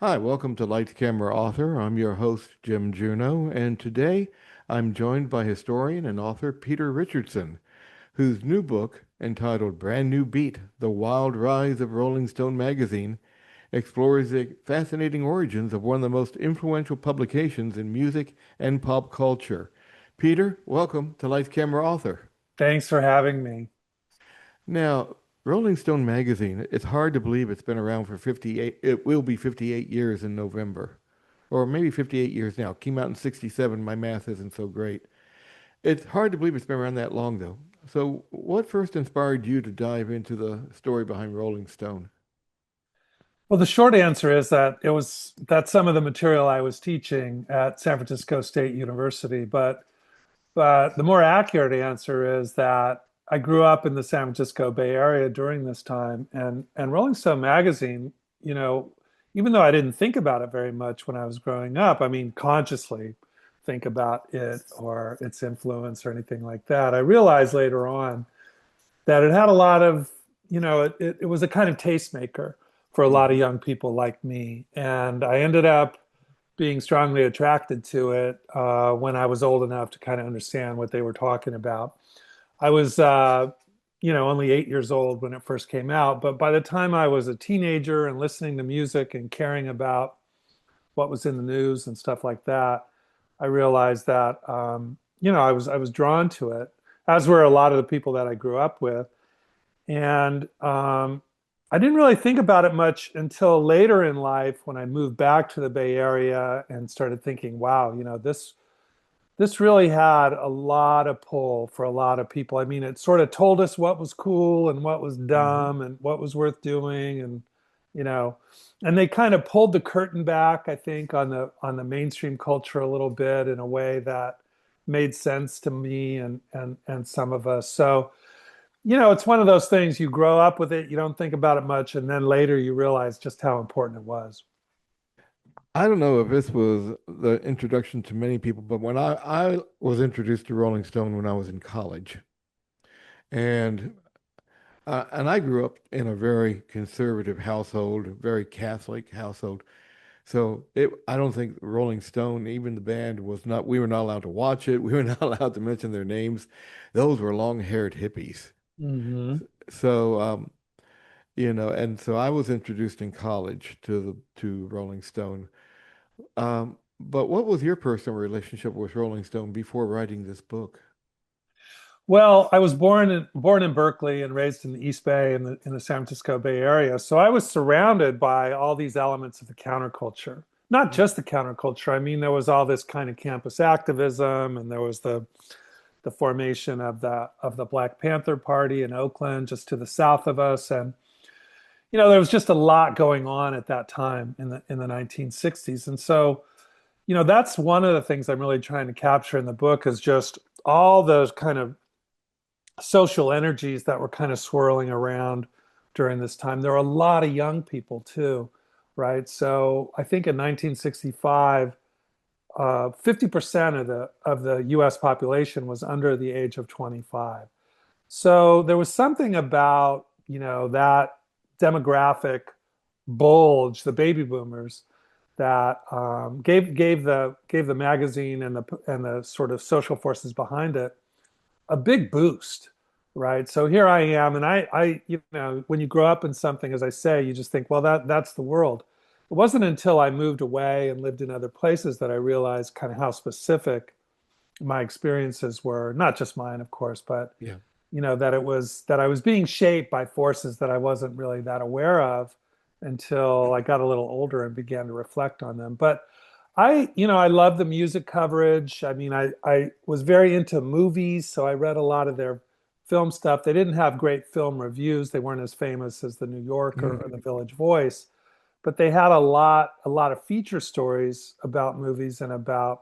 Hi, welcome to Light Camera Author. I'm your host, Jim Junot, and today I'm joined by historian and author Peter Richardson, whose new book, entitled Brand New Beat: The Wild Rise of Rolling Stone Magazine, explores the fascinating origins of one of the most influential publications in music and pop culture. Peter, welcome to Light Camera Author. Thanks for having me. Now, Rolling Stone magazine, it's hard to believe it's been around for 58, it will be 58 years in November, or maybe 58 years now. Came out in 67. My math isn't so great. It's hard to believe it's been around that long, though. So, what first inspired you to dive into the story behind Rolling Stone? Well, the short answer is that that's some of the material I was teaching at San Francisco State University. But the more accurate answer is that I grew up in the San Francisco Bay Area during this time, and Rolling Stone magazine, you know, even though I didn't think about it very much when I was growing up, I mean, consciously think about it or its influence or anything like that. I realized later on that it had a lot of, it was a kind of tastemaker for a lot of Hmm. young people like me. And I ended up being strongly attracted to it when I was old enough to kind of understand what they were talking about. I was, only 8 years old when it first came out, but by the time I was a teenager and listening to music and caring about what was in the news and stuff like that, I realized that, I was drawn to it, as were a lot of the people that I grew up with. And I didn't really think about it much until later in life when I moved back to the Bay Area and started thinking, wow, this really had a lot of pull for a lot of people. I mean, it sort of told us what was cool and what was Hmm. dumb and what was worth doing, and you know, and they kind of pulled the curtain back, I think, on the mainstream culture a little bit in a way that made sense to me and some of us. So it's one of those things you grow up with it, you don't think about it much, and then later you realize just how important it was. I don't know if this was the introduction to many people, but when I was introduced to Rolling Stone when I was in college, and and I grew up in a very conservative household, very Catholic household. So I don't think Rolling Stone, even the band, we were not allowed to watch it. We were not allowed to mention their names. Those were long-haired hippies. Hmm. So, and so I was introduced in college to Rolling Stone. But what was your personal relationship with Rolling Stone before writing this book? Well, I was born in Berkeley and raised in the East Bay in the San Francisco Bay Area. So I was surrounded by all these elements of the counterculture. Not just the counterculture. I mean, there was all this kind of campus activism, and there was the formation of the Black Panther Party in Oakland, just to the south of us. And there was just a lot going on at that time in the 1960s. And so, that's one of the things I'm really trying to capture in the book is just all those kind of social energies that were kind of swirling around during this time. There were a lot of young people too, right? So I think in 1965, 50% of the U.S. population was under the age of 25. So there was something about, that demographic bulge, the baby boomers, that gave the magazine and the sort of social forces behind it a big boost, right? So here I am, and when you grow up in something, as I say, you just think, well, that's the world. It wasn't until I moved away and lived in other places that I realized kind of how specific my experiences were, not just mine, of course, but Yeah. that I was being shaped by forces that I wasn't really that aware of until I got a little older and began to reflect on them. But I love the music coverage. I mean, I was very into movies, so I read a lot of their film stuff. They didn't have great film reviews. They weren't as famous as the New Yorker or the Village Voice, but they had a lot of feature stories about movies and about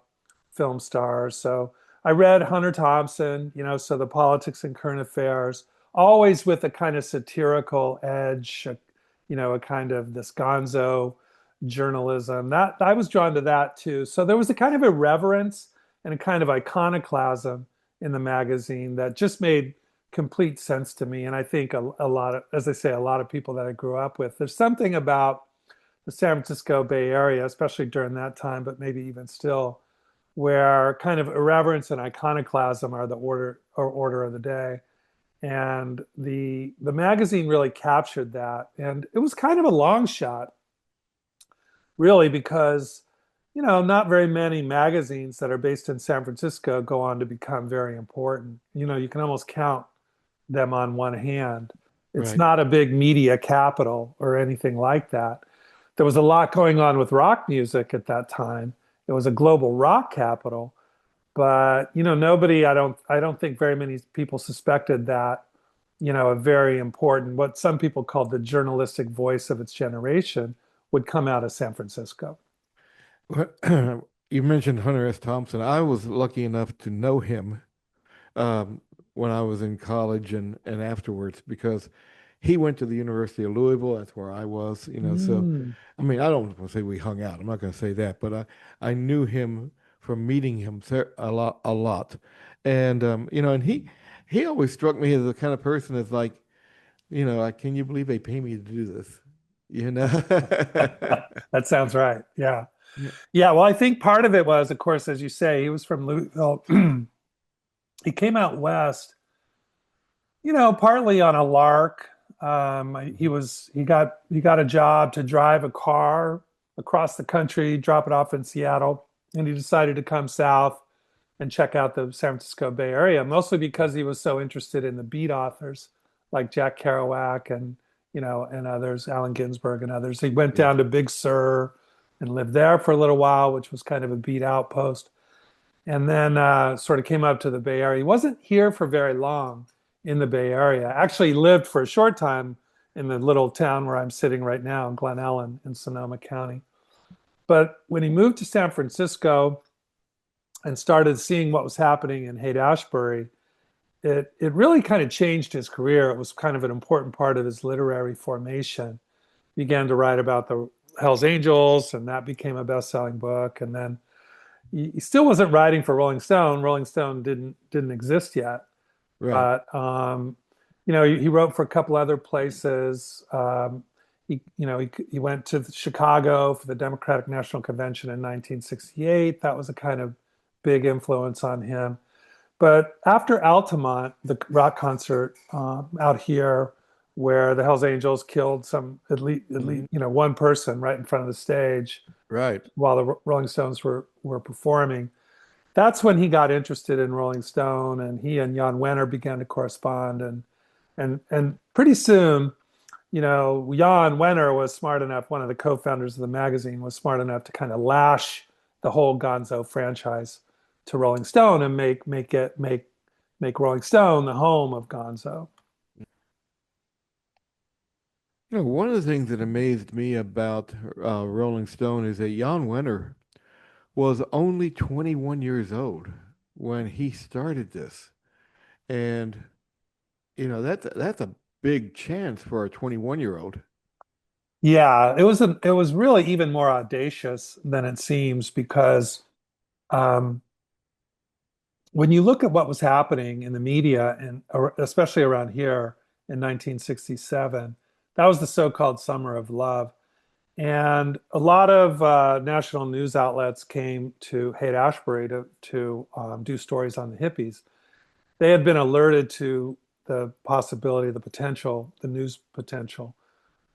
film stars. So I read Hunter Thompson, so the politics and current affairs, always with a kind of satirical edge, a kind of this gonzo journalism. That I was drawn to that too. So there was a kind of irreverence and a kind of iconoclasm in the magazine that just made complete sense to me. And I think a lot of, as I say, a lot of people that I grew up with. There's something about the San Francisco Bay Area, especially during that time, but maybe even still, where kind of irreverence and iconoclasm are the order of the day. And the magazine really captured that. And it was kind of a long shot, really, because not very many magazines that are based in San Francisco go on to become very important. You can almost count them on one hand. It's Right. not a big media capital or anything like that. There was a lot going on with rock music at that time. It was a global rock capital, but nobody, I don't think very many people suspected that, a very important, what some people called the journalistic voice of its generation would come out of San Francisco. You mentioned Hunter S. Thompson. I was lucky enough to know him when I was in college and afterwards because he went to the University of Louisville. That's where I was, So, Mm. I mean, I don't want to say we hung out. I'm not going to say that, but I knew him from meeting him a lot. And, and he always struck me as the kind of person that's like, like, can you believe they pay me to do this? You know? That sounds right. Yeah. Yeah. Yeah. Well, I think part of it was, of course, as you say, he was from Louisville. He came out west, partly on a lark. He got a job to drive a car across the country, drop it off in Seattle, and he decided to come south and check out the San Francisco Bay Area, mostly because he was so interested in the beat authors like Jack Kerouac and others, Allen Ginsberg and others. He went Yeah. down to Big Sur and lived there for a little while, which was kind of a beat outpost, and then sort of came up to the Bay Area. He wasn't here for very long in the Bay Area. Actually, he lived for a short time in the little town where I'm sitting right now in Glen Ellen in Sonoma County. But when he moved to San Francisco and started seeing what was happening in Haight-Ashbury, it really kind of changed his career. It was kind of an important part of his literary formation. He began to write about the Hells Angels, and that became a best-selling book. And then he still wasn't writing for Rolling Stone. Rolling Stone didn't exist yet, Right. but he wrote for a couple other places. He went to Chicago for the Democratic National Convention in 1968. That was a kind of big influence on him. But after Altamont, the rock concert out here, where the Hells Angels killed at least Mhm. one person right in front of the stage Right. while the Rolling Stones were performing. That's when he got interested in Rolling Stone, and he and Jan Wenner began to correspond, and pretty soon, Jan Wenner was smart enough. One of the co-founders of the magazine was smart enough to kind of lash the whole Gonzo franchise to Rolling Stone and make Rolling Stone the home of Gonzo. One of the things that amazed me about Rolling Stone is that Jan Wenner was only 21 years old when he started this. And, that's a big chance for a 21-year-old. Yeah, it was really even more audacious than it seems because um, when you look at what was happening in the media and especially around here in 1967, that was the so-called Summer of Love. And a lot of national news outlets came to Haight-Ashbury to do stories on the hippies. They had been alerted to the possibility, the potential, the news potential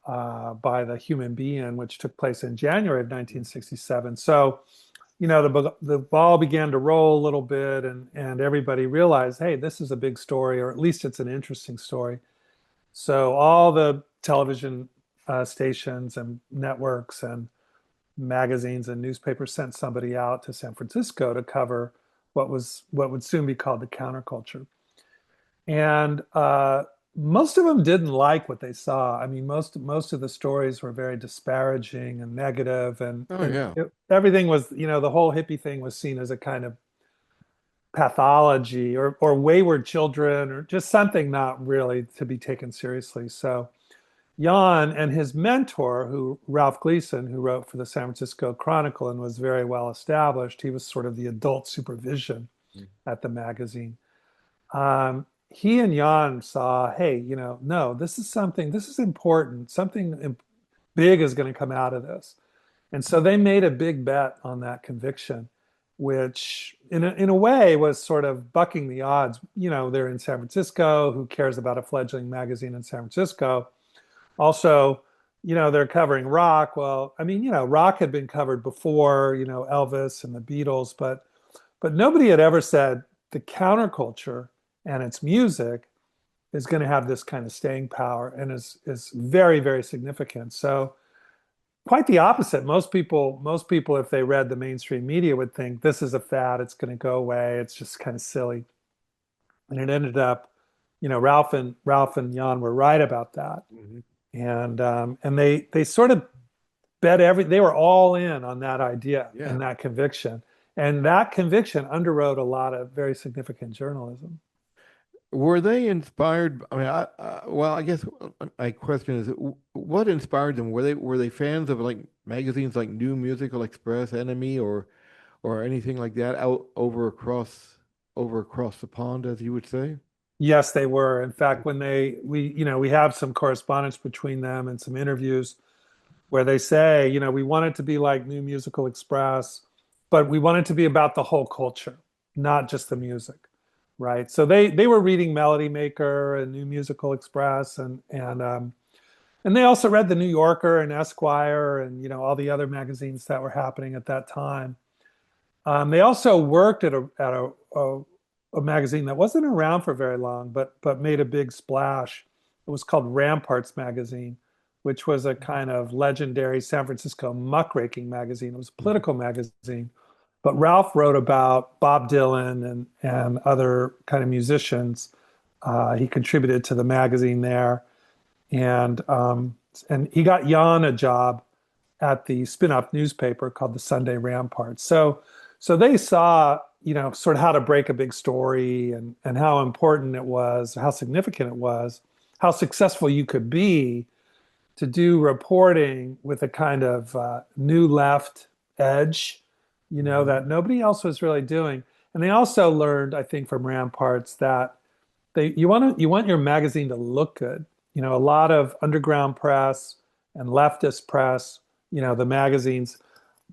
by the Human Being, which took place in January of 1967. So, the ball began to roll a little bit, and everybody realized, hey, this is a big story, or at least it's an interesting story. So all the television stations and networks and magazines and newspapers sent somebody out to San Francisco to cover what would soon be called the counterculture. And most of them didn't like what they saw. I mean, most of the stories were very disparaging and negative, and Oh, yeah. everything was, the whole hippie thing was seen as a kind of pathology or wayward children or just something not really to be taken seriously. So Jan and his mentor, who Ralph Gleason, who wrote for the San Francisco Chronicle and was very well established, he was sort of the adult supervision at the magazine. He and Jan saw, hey, no, this is important, something big is going to come out of this. And so they made a big bet on that conviction, which in a way was sort of bucking the odds. You know, they're in San Francisco. Who cares about a fledgling magazine in San Francisco? Also, you know, they're covering rock. Well, I mean, you know, rock had been covered before, you know, Elvis and the Beatles, but nobody had ever said the counterculture and its music is going to have this kind of staying power and is very, very significant. So quite the opposite. Most people, if they read the mainstream media, would think this is a fad, it's going to go away, it's just kind of silly. And it ended up, you know, Ralph and Jan were right about that. Mhm. And they sort of they were all in on that idea Yeah. and that conviction. And that conviction underwrote a lot of very significant journalism. Were they inspired? I mean, well, I guess my question is, what inspired them? Were they fans of like magazines like New Musical Express, Enemy, or anything like that out over across the pond, as you would say? Yes, they were. In fact, when we have some correspondence between them and some interviews where they say, you know, we want it to be like New Musical Express, but we want it to be about the whole culture, not just the music, right? So they were reading Melody Maker and New Musical Express, and they also read the New Yorker and Esquire and you know all the other magazines that were happening at that time. They also worked at a magazine that wasn't around for very long, but made a big splash. It was called Ramparts Magazine, which was a kind of legendary San Francisco muckraking magazine. It was a Mhm. political magazine. But Ralph wrote about Bob Dylan and other kind of musicians. He contributed to the magazine there, and he got Jan a job at the spin-off newspaper called the Sunday Rampart. So they saw, you know, sort of how to break a big story and how important it was, how significant it was, how successful you could be to do reporting with a kind of new left edge, you know, Mhm. that nobody else was really doing. And they also learned, I think, from Ramparts that you want your magazine to look good. You know, a lot of underground press and leftist press, you know, the magazines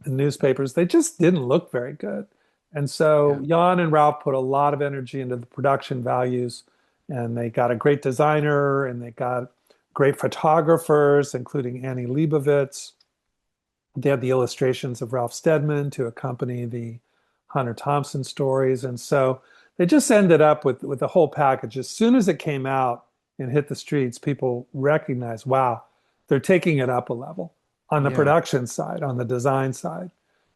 and newspapers, they just didn't look very good. And Yeah. so Jan and Ralph put a lot of energy into the production values, and they got a great designer and they got great photographers, including Annie Leibovitz. They had the illustrations of Ralph Steadman to accompany the Hunter Thompson stories. And so they just ended up with the whole package. As soon as it came out and hit the streets, people recognized, wow, they're taking it up a level on the Yeah. production side, on the design side.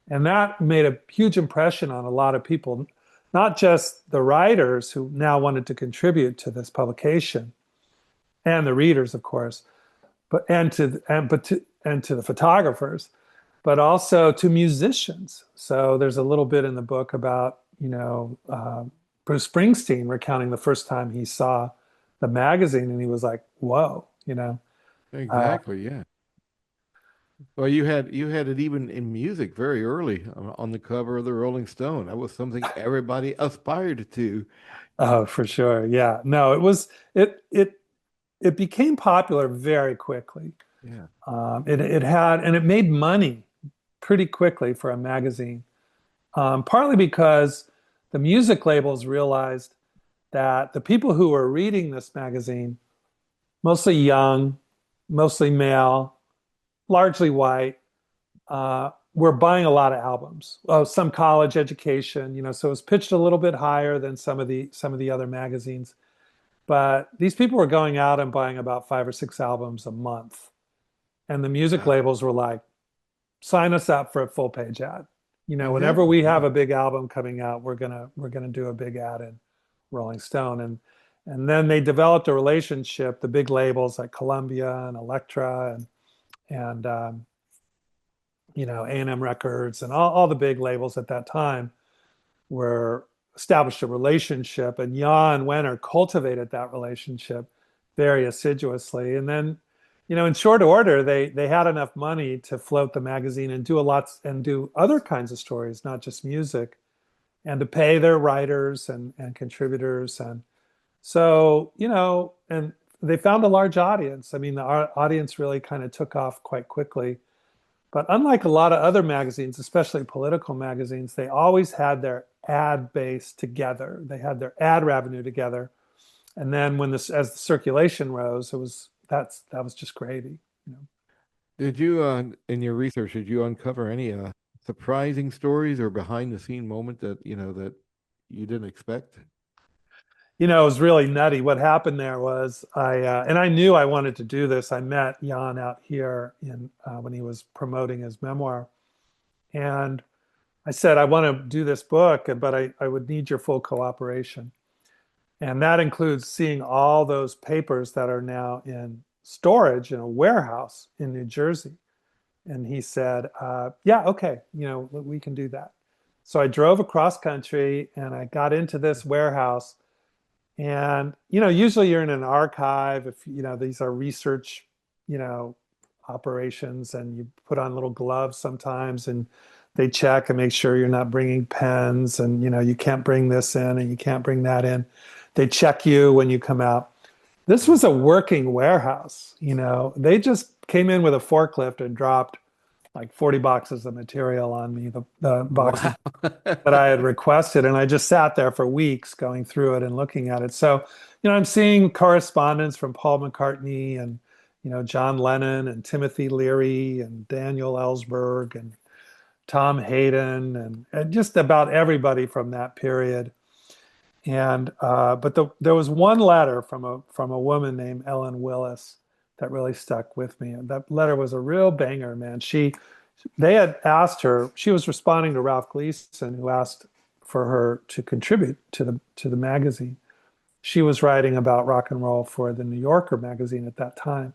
And that made a huge impression on a lot of people, not just the writers who now wanted to contribute to this publication and the readers, of course, but to the photographers, but also to musicians. So there's a little bit in the book about Bruce Springsteen recounting the first time he saw the magazine, and he was like, "Whoa," you know. Uh, Exactly. Yeah. Well, you had it even in music very early on the cover of the Rolling Stone. That was something everybody aspired to. oh, for sure, yeah. No, it became popular very quickly. Yeah. It had and it made money pretty quickly for a magazine. Partly because the music labels realized that the people who were reading this magazine, mostly young, mostly male, largely white, were buying a lot of albums. Some college education, you know, so it was pitched a little bit higher than some of the other magazines. But these people were going out and buying about 5 or 6 albums a month. And the music Wow. labels were like, sign us up for a full page ad. You know, whenever Exactly. we have Yeah. a big album coming out, we're gonna do a big ad in Rolling Stone. And then they developed a relationship, the big labels like Columbia and Elektra and A&M Records and all the big labels at that time were established a relationship, and Jan Wenner cultivated that relationship very assiduously. And then, in short order, they had enough money to float the magazine and do a lot and do other kinds of stories, not just music, and to pay their writers and contributors. And so, and they found a large audience. I mean, the audience really kind of took off quite quickly. But unlike a lot of other magazines, especially political magazines, they always had their ad base together. They had their ad revenue together. And then as the circulation rose, that was just gravy, you know. Did you, in your research, did you uncover any surprising stories or behind the scene moment that, that you didn't expect? It was really nutty. What happened there was and I knew I wanted to do this. I met Jan out here when he was promoting his memoir. And I said, I want to do this book, but I would need your full cooperation. And that includes seeing all those papers that are now in storage in a warehouse in New Jersey. And he said, yeah, okay, we can do that. So I drove across country and I got into this warehouse. And, usually you're in an archive if, these are research, you know, operations, and you put on little gloves sometimes and they check and make sure you're not bringing pens, and, you can't bring this in and you can't bring that in. They check you when you come out. This was a working warehouse, they just came in with a forklift and dropped like 40 boxes of material on me, the boxes Wow. that I had requested. And I just sat there for weeks going through it and looking at it. So, I'm seeing correspondence from Paul McCartney and, John Lennon and Timothy Leary and Daniel Ellsberg and Tom Hayden and just about everybody from that period. And but there was one letter from a woman named Ellen Willis that really stuck with me. And that letter was a real banger, man. They had asked her, she was responding to Ralph Gleason, who asked for her to contribute to the magazine. She was writing about rock and roll for the New Yorker magazine at that time.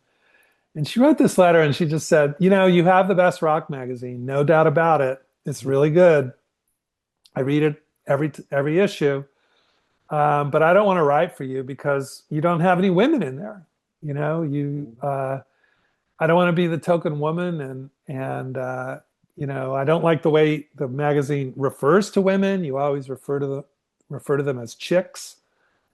And she wrote this letter and she just said, you have the best rock magazine, no doubt about it. It's really good. I read it every issue. But I don't want to write for you because you don't have any women in there. I don't want to be the token woman, and I don't like the way the magazine refers to women. You always refer to them as chicks,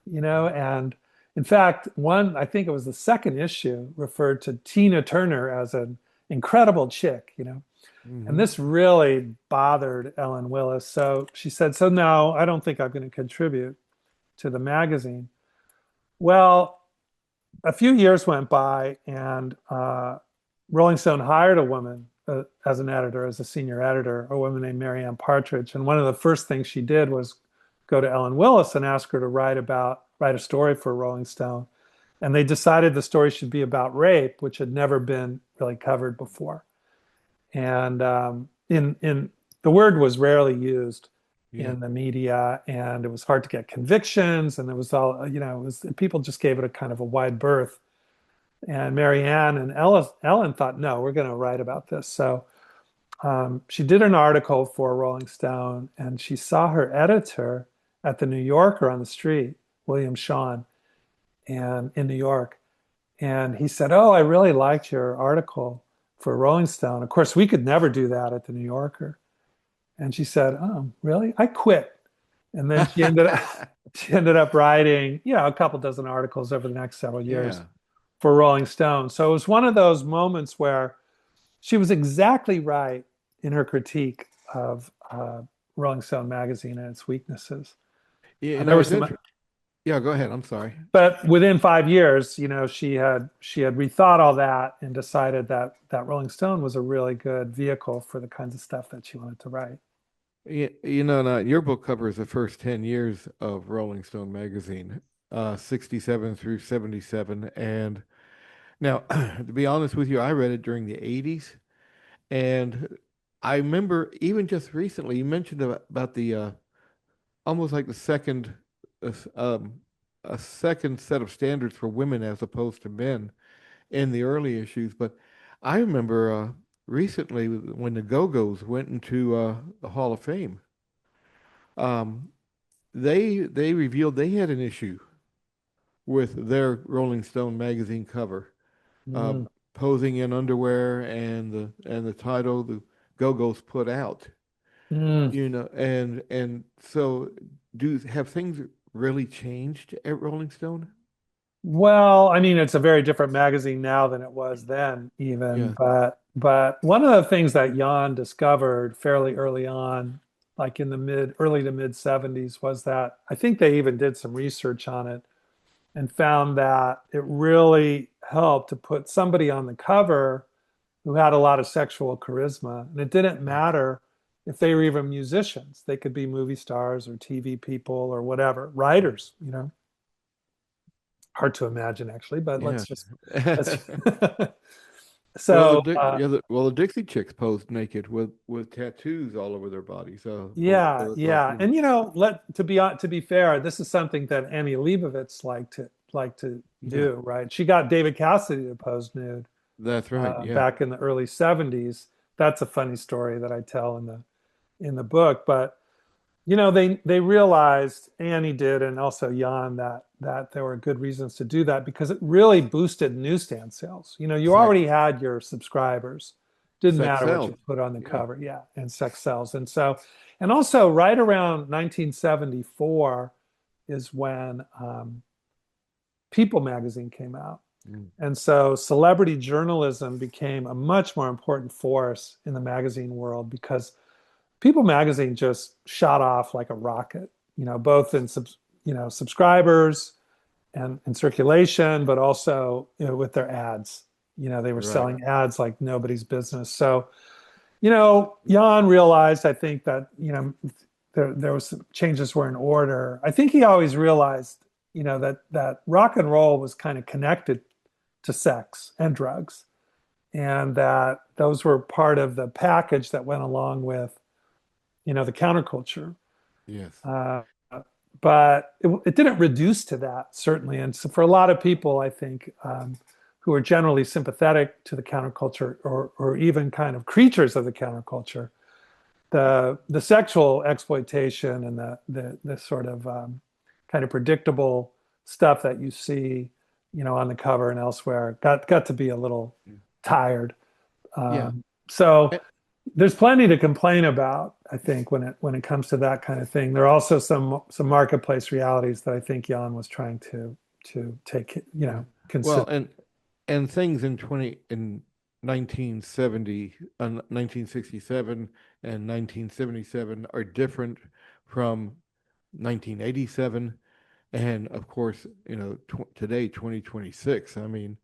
and in fact, I think it was the second issue, referred to Tina Turner as an incredible chick. And Hmm. this really bothered Ellen Willis. So she said, so no, I don't think I'm going to contribute to the magazine. Well, a few years went by, and Rolling Stone hired a woman as an editor, as a senior editor, a woman named Mary Ann Partridge. And one of the first things she did was go to Ellen Willis and ask her to write a story for Rolling Stone. And they decided the story should be about rape, which had never been really covered before. And in the word was rarely used Yeah. in the media, and it was hard to get convictions, and it was all people just gave it a kind of a wide berth. And Marianne and Ellen thought, no, we're going to write about this. So she did an article for Rolling Stone, and she saw her editor at the New Yorker on the street, William Shawn, and in New York. And he said, oh, I really liked your article for Rolling Stone. Of course, we could never do that at the New Yorker. And she said, oh, really? I quit. And then she ended up writing, a couple dozen articles over the next several years Yeah. for Rolling Stone. So it was one of those moments where she was exactly right in her critique of Rolling Stone magazine and its weaknesses. Yeah, There were it's some, interesting. Yeah, go ahead. I'm sorry. but within 5 years, she had rethought all that and decided that Rolling Stone was a really good vehicle for the kinds of stuff that she wanted to write. Now, your book covers the first 10 years of Rolling Stone magazine, 67 through 77. And now, to be honest with you, I read it during the 80s. And I remember even just recently, you mentioned about the almost like the second, uh, s- um, a second set of standards for women as opposed to men in the early issues. But I remember recently when the Go-Go's went into the Hall of Fame. Um, they revealed they had an issue with their Rolling Stone magazine cover, uh, Mm, posing in underwear and the title the Go-Go's put out. mm. And so do have things really changed at Rolling Stone? Well, I mean, it's a very different magazine now than it was then, even. Yeah. But one of the things that Jan discovered fairly early on, like in the early to mid 70s, was that I think they even did some research on it and found that it really helped to put somebody on the cover who had a lot of sexual charisma. And it didn't Yes. matter if they were even musicians. They could be movie stars or TV people or whatever, writers, you know. Hard to imagine actually, but Yeah. let's Well, so the Dixie Chicks posed naked with tattoos all over their body. So yeah, both like yeah. And you know, to be fair, this is something that Annie Leibovitz liked to yeah, do, right? She got David Cassidy to pose nude that's right. Yeah. back in the early 70s. That's a funny story that I tell in the book, but you know, they realized, Annie did, and also Jan, that there were good reasons to do that because it really boosted newsstand sales. You know, you Sex already had your subscribers. Didn't sex matter what you sells. put on the Yeah. cover. Yeah, and sex sells. And so, and also right around 1974 is when People magazine came out. Mm. And so celebrity journalism became a much more important force in the magazine world because People magazine just shot off like a rocket, you know, both in subscribers and in circulation, but also, you know, with their ads. You know, they were Right. selling ads like nobody's business. So, you know, Jan realized, I think that, you know, there was some changes were in order. I think he always realized, you know, that rock and roll was kind of connected to sex and drugs, and that those were part of the package that went along with, you know, the counterculture. Yes. Uh, but it didn't reduce to that, certainly. And so for a lot of people, I think, who are generally sympathetic to the counterculture or even kind of creatures of the counterculture, the sexual exploitation and the sort of kind of predictable stuff that you see, you know, on the cover and elsewhere got to be a little tired. Yeah. So Eh, there's plenty to complain about, I think, when it comes to that kind of thing. There are also some marketplace realities that I think Jan was trying to take, you yeah. know, Well, consider. and things in 1970, 1967 and 1977 are different from 1987, and of course, today 2026. I mean,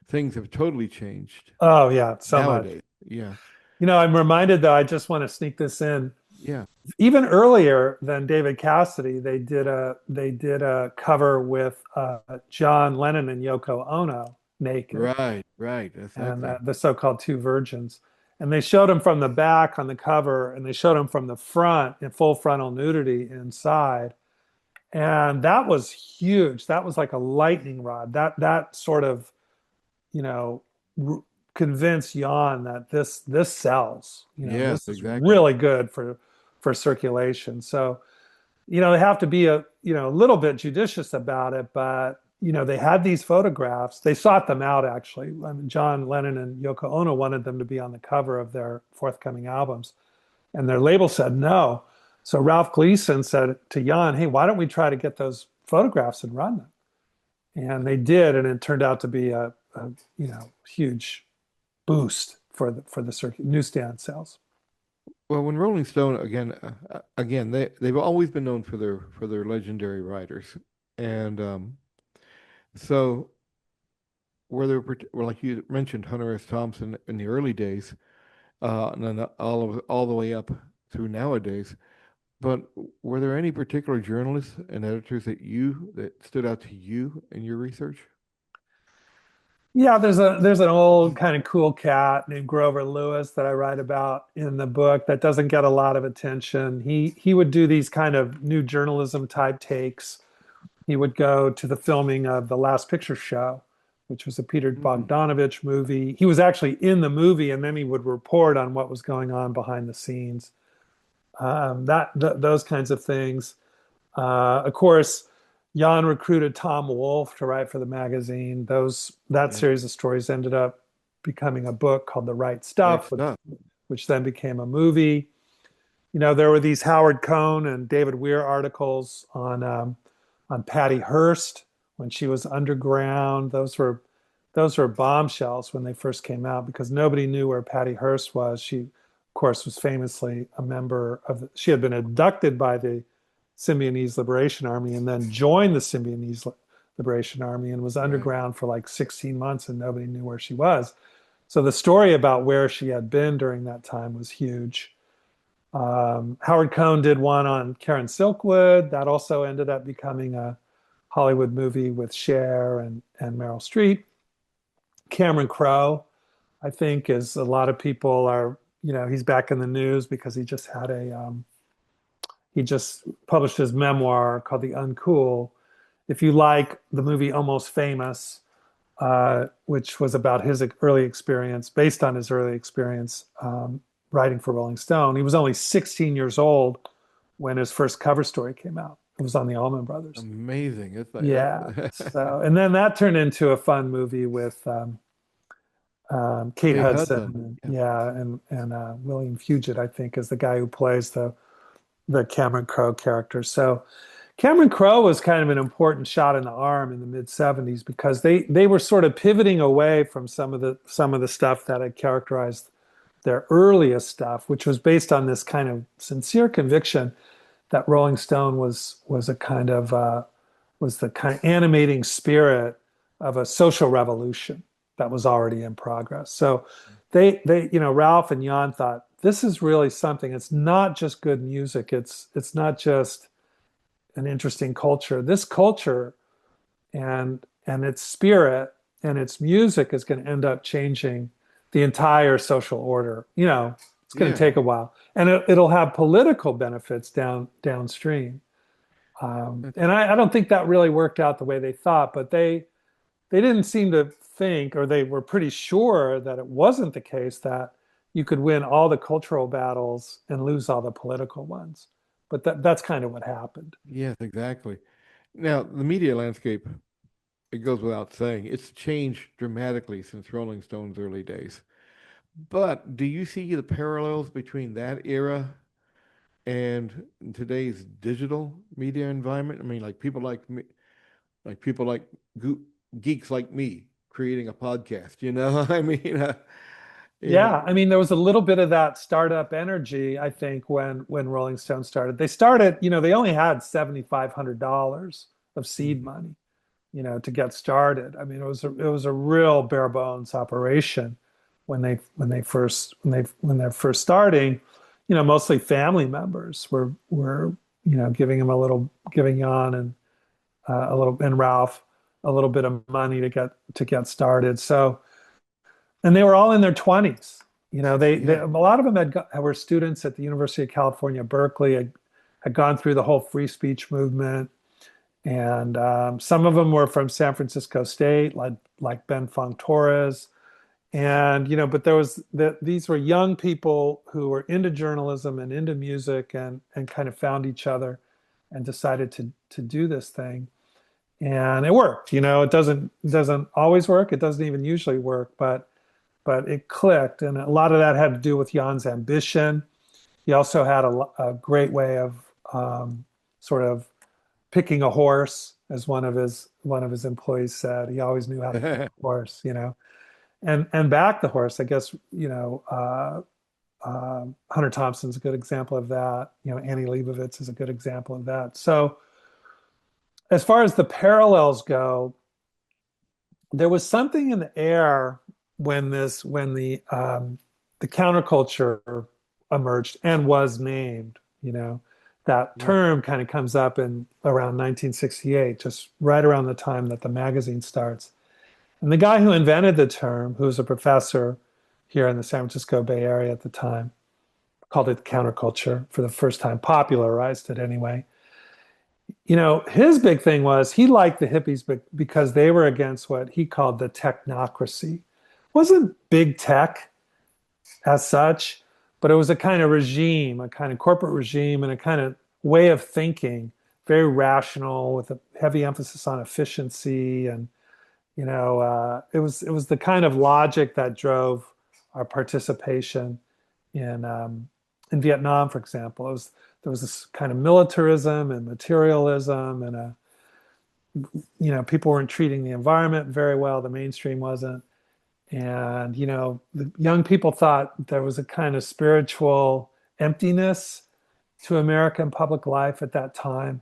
things have totally changed Oh yeah, so much. nowadays. Yeah. You know, I'm reminded though, I just want to sneak this in. Yeah. Even earlier than David Cassidy, they did a cover with John Lennon and Yoko Ono naked, Right, right, and exactly. the so-called Two Virgins. And they showed him from the back on the cover, and they showed him from the front in full frontal nudity inside. And that was huge. That was like a lightning rod. That sort of, you know, r convinced Jan that this sells. You know, Yes, this is exactly. really good for circulation. So, you know, they have to be a little bit judicious about it, but you know, they had these photographs. They sought them out actually. I mean, John Lennon and Yoko Ono wanted them to be on the cover of their forthcoming albums, and their label said no. So Ralph Gleason said to Jan, "Hey, why don't we try to get those photographs and run them?" And they did, and it turned out to be a huge boost for the circuit newsstand sales. Well, when Rolling Stone again, they've always been known for their legendary writers, and so like you mentioned, Hunter S. Thompson in the early days, and then all the way up through nowadays. But were there any particular journalists and editors that stood out to you in your research? Yeah, there's an old kind of cool cat named Grover Lewis that I write about in the book that doesn't get a lot of attention. He would do these kind of new journalism type takes. He would go to the filming of The Last Picture Show, which was a Peter Mm, Bogdanovich movie. He was actually in the movie, and then he would report on what was going on behind the scenes. Those kinds of things. Of course, Jan recruited Tom Wolfe to write for the magazine. That yeah, series of stories ended up becoming a book called The Right right Stuff, stuff. which then became a movie. You know, there were these Howard Cohn and David Weir articles on Patty Hearst, when she was underground. Those were bombshells when they first came out because nobody knew where Patty Hearst was. She, of course, was famously a member of she had been abducted by the Symbionese Liberation Army and then joined the Symbionese Liberation Army and was Right. underground for like 16 months and nobody knew where she was. So the story about where she had been during that time was huge. Howard Cohn did one on Karen Silkwood. That also ended up becoming a Hollywood movie with Cher and Meryl Streep. Cameron Crowe, I think, is a lot of people are, he's back in the news because he just published his memoir called The Uncool. If you like the movie Almost Famous, which was about his early experience, based on his early experience writing for Rolling Stone. He was only 16 years old when his first cover story came out. It was on the Allman Brothers. Amazing. It's like Yeah. that. So, and then that turned into a fun movie with Kate Kate Hudson, Hudson. Yeah. yeah, and William Fugit, I think, is the guy who plays the Cameron Crowe character. So Cameron Crowe was kind of an important shot in the arm in the mid 70s because they were sort of pivoting away from some of the stuff that had characterized their earliest stuff, which was based on this kind of sincere conviction that Rolling Stone was a kind of was the kind of animating spirit of a social revolution that was already in progress. So Ralph and Jan thought this is really something. It's not just good music. It's not just an interesting culture. This culture and its spirit and its music is going to end up changing the entire social order. It's going to Yeah. take a while, and it'll have political benefits downstream. And I don't think that really worked out the way they thought, but they didn't seem to think, or they were pretty sure that it wasn't the case that you could win all the cultural battles and lose all the political ones. But that's kind of what happened. Yes, exactly. Now, the media landscape, it goes without saying, it's changed dramatically since Rolling Stone's early days. But do you see the parallels between that era and today's digital media environment? I mean, like people like me, like people like geeks like me creating a podcast, you know? I mean, you know, Yeah, I mean, there was a little bit of that startup energy, I think, when Rolling Stone started. They started, they only had $7,500 of seed mhm. money, to get started. I mean, it was a real bare bones operation when they're first starting. Mostly family members were giving Jan and a little and Ralph a little bit of money to get started. So, and they were all in their 20s. Yeah. A lot of them were students at the University of California, Berkeley, had gone through the whole free speech movement. And some of them were from San Francisco State, like Ben Fong Torres. And, but these were young people who were into journalism and into music and kind of found each other and decided to do this thing. And it worked. It doesn't always work. It doesn't even usually work, but it clicked. And a lot of that had to do with Jan's ambition. He also had a great way of sort of picking a horse, as one of his employees said. He always knew how to pick a horse, and back the horse. I guess Hunter Thompson's a good example of that. Annie Leibovitz is a good example of that. So as far as the parallels go, there was something in the air when the counterculture emerged and was named. That Right. term kind of comes up in around 1968, just right around the time that the magazine starts. And the guy who invented the term, who was a professor here in the San Francisco Bay Area at the time, called it counterculture for the first time, popularized it anyway. His big thing was he liked the hippies because they were against what he called the technocracy. It wasn't big tech as such, but it was a kind of regime, a kind of corporate regime, and a kind of way of thinking, very rational with a heavy emphasis on efficiency. And it was the kind of logic that drove our participation in Vietnam, for example. There was this kind of militarism and materialism and people weren't treating the environment very well. The mainstream wasn't. And, the young people thought there was a kind of spiritual emptiness to American public life at that time.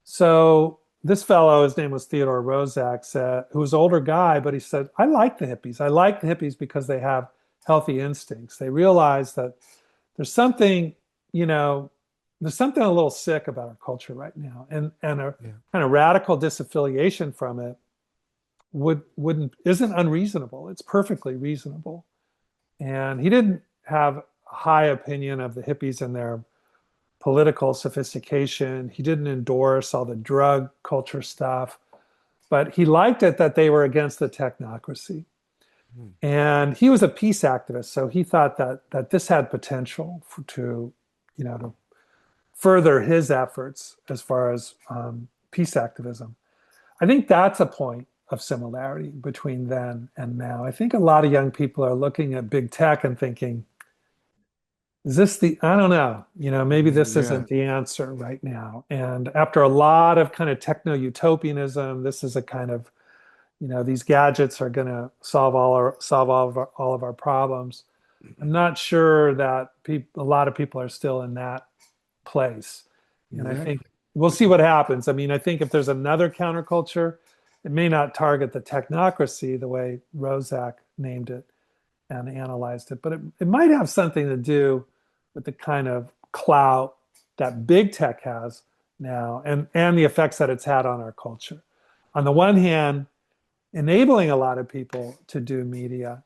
So this fellow, his name was Theodore Roszak, who was an older guy, but he said, I like the hippies. I like the hippies because they have healthy instincts. They realize that there's something, you know, there's something a little sick about our culture right now, and a Yeah. kind of radical disaffiliation from it wouldn't isn't unreasonable. It's perfectly reasonable. And he didn't have a high opinion of the hippies and their political sophistication. He didn't endorse all the drug culture stuff, but he liked it that they were against the technocracy. Hmm. And he was a peace activist, so he thought that this had potential to further his efforts as far as peace activism. I think that's a point of similarity between then and now. I think a lot of young people are looking at big tech and thinking, is this I don't know, maybe this Yeah. isn't the answer right now. And after a lot of kind of techno utopianism, this is a kind of, these gadgets are going to solve all of our problems. I'm not sure that a lot of people are still in that place. And I think Exactly. we'll see what happens. I mean, I think if there's another counterculture, it may not target the technocracy the way Roszak named it and analyzed it, but it might have something to do with the kind of clout that big tech has now and the effects that it's had on our culture. On the one hand, enabling a lot of people to do media.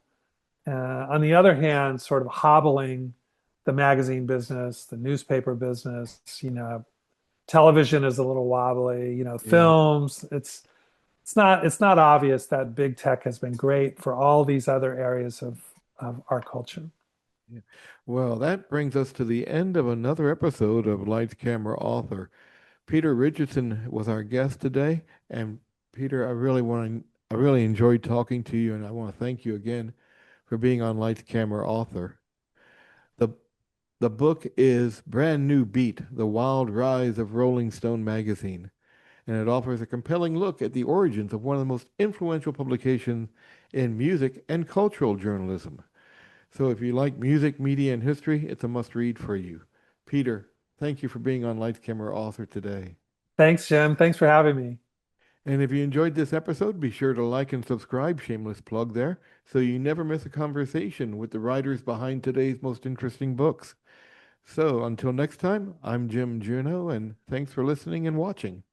On the other hand, sort of hobbling the magazine business, the newspaper business, television is a little wobbly, Yeah. films, it's not obvious that big tech has been great for all these other areas of our culture. Yeah. Well, that brings us to the end of another episode of Lights Camera Author. Peter Richardson was our guest today, and Peter, I really enjoyed talking to you, and I want to thank you again for being on Lights Camera Author. The the book is Brand New Beat: The Wild Rise of Rolling Stone magazine, and it offers a compelling look at the origins of one of the most influential publications in music and cultural journalism. So if you like music, media, and history, it's a must read for you. Peter, thank you for being on Lights Camera Author today. Thanks, Jim. Thanks for having me. And if you enjoyed this episode, be sure to like and subscribe, shameless plug there, so you never miss a conversation with the writers behind today's most interesting books. So until next time, I'm Jim Junot, and thanks for listening and watching.